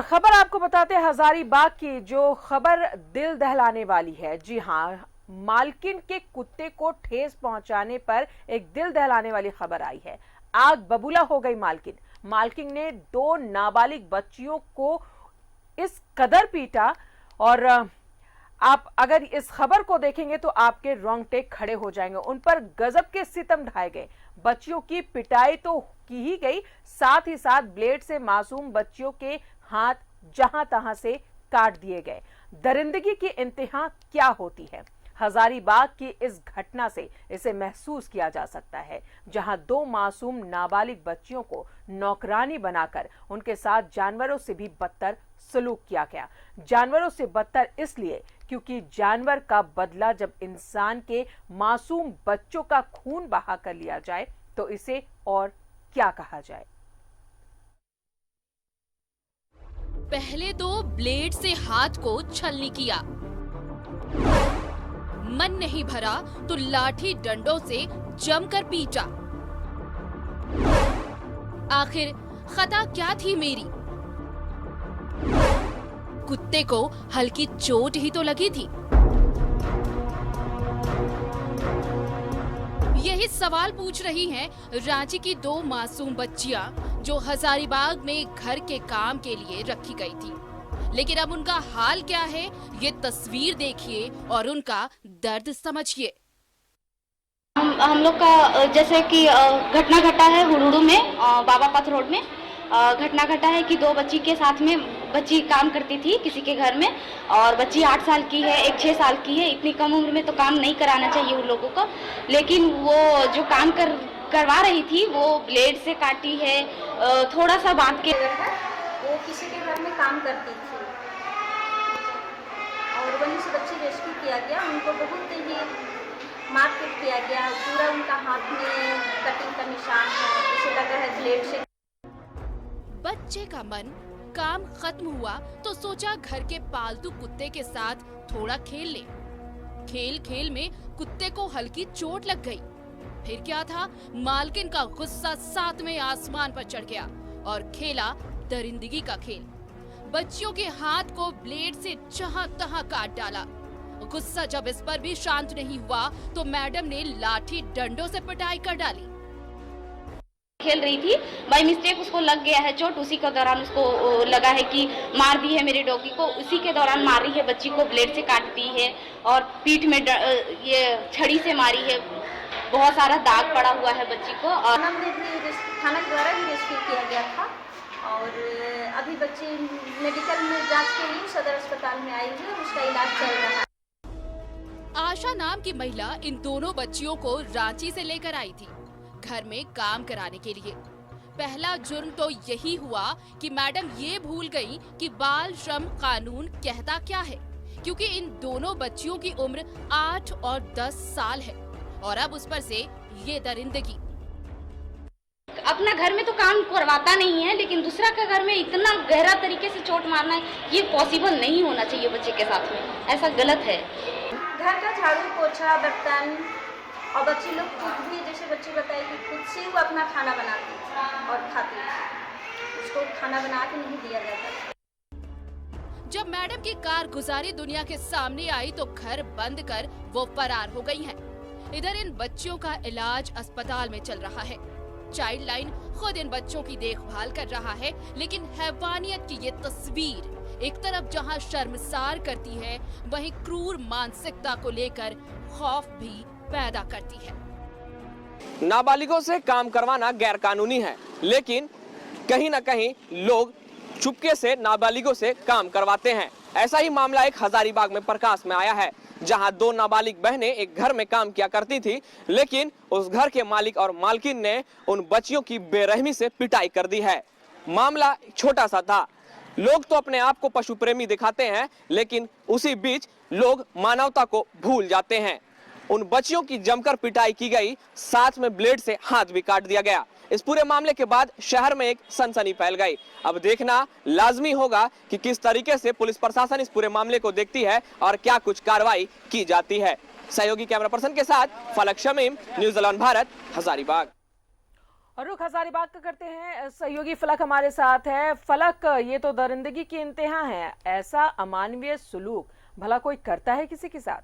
और खबर आपको बताते हैं हजारीबाग की, जो खबर दिल दहलाने वाली है। जी हाँ, मालकिन के कुत्ते को ठेस पहुंचाने पर एक दिल दहलाने वाली खबर आई है। आग बबूला हो गई मालकिन ने 2 नाबालिग बच्चियों को इस कदर पीटा। और आप अगर इस खबर को देखेंगे तो आपके रोंगटे खड़े हो जाएंगे। उन पर गजब के सितम ढाए गए। बच्चियों की पिटाई तो की ही गई, साथ ही साथ ब्लेड से मासूम बच्चियों के हाथ जहां तहां से काट दिए गए। दरिंदगी की इंतहा क्या होती है, हजारीबाग की इस घटना से इसे महसूस किया जा सकता है, जहां 2 मासूम नाबालिग बच्चियों को नौकरानी बनाकर उनके साथ जानवरों से भी बदतर सलूक किया गया। जानवरों से बदतर इसलिए क्योंकि जानवर का बदला जब इंसान के मासूम बच्चों का खून बहा कर लिया जाए तो इसे और क्या कहा जाए। पहले तो ब्लेड से हाथ को छलनी किया, मन नहीं भरा तो लाठी डंडों से जमकर पीटा। आखिर खता क्या थी मेरी? कुत्ते को हल्की चोट ही तो लगी थी। यही सवाल पूछ रही हैं रांची की 2 मासूम बच्चियां, जो हजारीबाग में घर के काम के लिए रखी गई थी। लेकिन अब उनका हाल क्या है, ये तस्वीर देखिए और उनका दर्द समझिए। हम लोग का जैसे कि घटना घटा है हुडुडू में, बाबा पथ रोड में घटना घटा है कि 2 बच्ची के साथ में बच्ची काम करती थी किसी के घर में, और बच्ची 8 साल की है, एक 6 साल की है। इतनी कम उम्र में तो काम नहीं कराना चाहिए उन लोगों को, लेकिन वो जो काम करवा रही थी वो ब्लेड से काटी है। थोड़ा सा बात के वो किसी के घर में काम करती थी और वहीं से बच्ची रेस्क्यू किया गया। उनको बहुत ही मारपीट किया गया, पूरा उनका हाथ में कटिंग का निशान है, उसे लगा है ब्लेड से। बच्चे का मन काम खत्म हुआ तो सोचा घर के पालतू कुत्ते के साथ थोड़ा खेल ले। खेल खेल में कुत्ते को हल्की चोट लग गई। फिर क्या था, मालकिन का गुस्सा 7वें आसमान पर चढ़ गया और खेला दरिंदगी का खेल। बच्चियों के हाथ को ब्लेड से जहां तहां काट डाला। गुस्सा जब इस पर भी शांत नहीं हुआ तो मैडम ने लाठी डंडों से पिटाई कर डाली। खेल रही थी, बाय मिस्टेक उसको लग गया है चोट। उसी के दौरान उसको लगा है कि मार दी है मेरी डॉगी को, उसी के दौरान मार रही है बच्ची को, ब्लेड से काट दी है और पीठ में ये छड़ी से मारी है। बहुत सारा दाग पड़ा हुआ है बच्ची को। और हमने भी थाना के द्वारा भी रेस्क्यू किया गया था और अभी बच्ची मेडिकल में जांच के लिए सदर अस्पताल में आई है, उसका इलाज चल रहा है। आशा नाम की महिला इन दोनों बच्चियों को रांची से लेकर आई थी घर में काम कराने के लिए। पहला जुर्म तो यही हुआ कि मैडम ये भूल गई कि बाल श्रम कानून कहता क्या है, क्योंकि इन दोनों बच्चियों की उम्र 8 और 10 साल है और अब उस पर से ये दरिंदगी। अपना घर में तो काम करवाता नहीं है, लेकिन दूसरा का घर में इतना गहरा तरीके से चोट मारना ये पॉसिबल नहीं होना चाहिए बच्चे के साथ में, ऐसा गलत है। घर का झाड़ू पोछा बर्तन और बच्ची लोग खुद भी, जैसे बच्ची बताई कि खुद से वो अपना खाना बनाती थी और खाती थी, उसको खाना बना के नहीं दिया जाता था। जब मैडम की कारगुजारी दुनिया के सामने आई तो घर बंद कर वो फरार हो गई हैं। इधर इन बच्चियों का इलाज अस्पताल में चल रहा है। चाइल्ड लाइन खुद इन बच्चों की देखभाल कर रहा है, लेकिन हैवानियत की ये तस्वीर एक तरफ जहां शर्मसार करती है, वहीं क्रूर मानसिकता को लेकर खौफ भी पैदा करती है। नाबालिगों से काम करवाना गैर कानूनी है, लेकिन कहीं ना कहीं लोग चुपके से नाबालिगों से काम करवाते हैं। ऐसा ही मामला एक हजारीबाग में प्रकाश में आया है, जहां 2 नाबालिग बहनें एक घर में काम किया करती थी, लेकिन उस घर के मालिक और मालकिन ने उन बच्चियों की बेरहमी से पिटाई कर दी है। मामला छोटा सा था, लोग तो अपने आप को पशु प्रेमी दिखाते हैं, लेकिन उसी बीच लोग मानवता को भूल जाते हैं। उन बच्चियों की जमकर पिटाई की गई, साथ में ब्लेड से हाथ भी काट दिया गया। इस पूरे मामले के बाद शहर में एक सनसनी फैल गई। अब देखना लाजमी होगा कि किस तरीके से पुलिस प्रशासन इस पूरे मामले को देखती है और क्या कुछ कार्रवाई की जाती है। सहयोगी कैमरा पर्सन के साथ फलक शमीम, न्यूज़ 11 भारत, हजारीबाग। और रुख हजारीबाग का करते हैं, सहयोगी फलक हमारे साथ है। फलक, ये तो दरिंदगी की इंतहा है, ऐसा अमानवीय सुलूक भला कोई करता है किसी के साथ?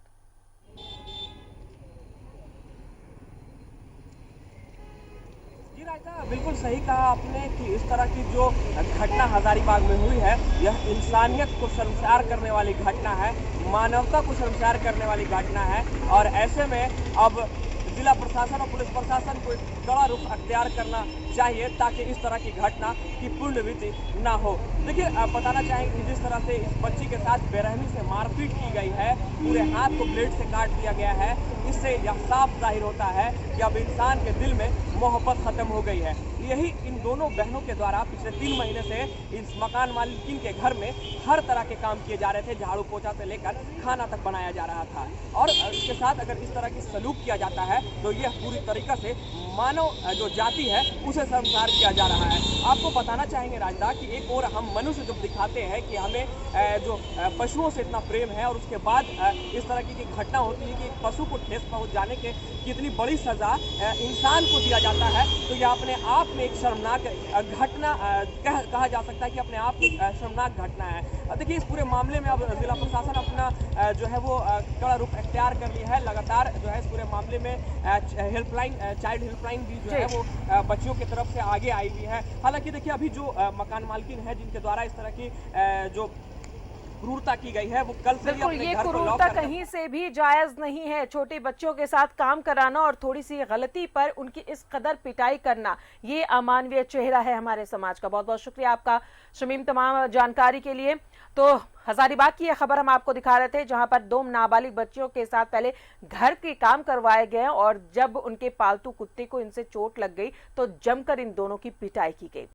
जी रायता, बिल्कुल सही कहा आपने कि इस तरह की जो घटना हजारीबाग में हुई है, यह इंसानियत को शर्मसार करने वाली घटना है, मानवता को शर्मसार करने वाली घटना है। और ऐसे में अब जिला प्रशासन और पुलिस प्रशासन को एक कड़ा रुख अख्तियार करना चाहिए ताकि इस तरह की घटना की पुनरावृत्ति ना हो। देखिए, बताना चाहेंगे कि जिस तरह से इस बच्ची के साथ बेरहमी से मारपीट की गई है, पूरे हाथ को ब्लेड से काट दिया गया है, इससे यह साफ जाहिर होता है कि अब इंसान के दिल में मोहब्बत खत्म हो गई है। यही इन दोनों बहनों के द्वारा पिछले 3 महीने से इस मकान मालिकिन के घर में हर तरह के काम किए जा रहे थे, झाड़ू पोछा से लेकर खाना तक बनाया जा रहा था। और इसके साथ अगर इस तरह की सलूक किया जाता है तो यह पूरी तरीके से मानव जो जाति है उसे शर्मसार किया जा रहा है। आपको बताना चाहेंगे राजदा कि एक और हम मनुष्य जब दिखाते हैं कि हमें जो पशुओं से इतना प्रेम है, और उसके बाद इस तरह की घटना होती है कि एक पशु को ठेस पहुंच जाने के कितनी बड़ी सजा इंसान को दिया जाता है, तो यह अपने आप में एक शर्मनाक घटना कहा जा सकता है कि अपने आप में एक शर्मनाक घटना है। देखिए, इस पूरे मामले में अब जिला प्रशासन अपना जो है वो कड़ा रुख अख्तियार कर लिया है। लगातार जो है इस पूरे मामले में हेल्पलाइन, चाइल्ड हेल्पलाइन भी जो है वो बच्चियों की तरफ से आगे आई हुई है। हालांकि देखिए, अभी जो मकान मालकिन है जिनके द्वारा इस तरह की जो क्रूरता की गई है, वो कल से ही बिल्कुल, अपने ये घर को लॉक क्रूरता कर कहीं से भी जायज नहीं है। छोटे बच्चों के साथ काम कराना और थोड़ी सी गलती पर उनकी इस कदर पिटाई करना, ये अमानवीय चेहरा है हमारे समाज का। बहुत बहुत शुक्रिया आपका शमीम, तमाम जानकारी के लिए। तो हजारीबाग की यह खबर हम आपको दिखा रहे थे, जहां पर 2 नाबालिग बच्चियों के साथ पहले घर के काम करवाए गए और जब उनके पालतू कुत्ते को इनसे चोट लग गई तो जमकर इन दोनों की पिटाई की गई।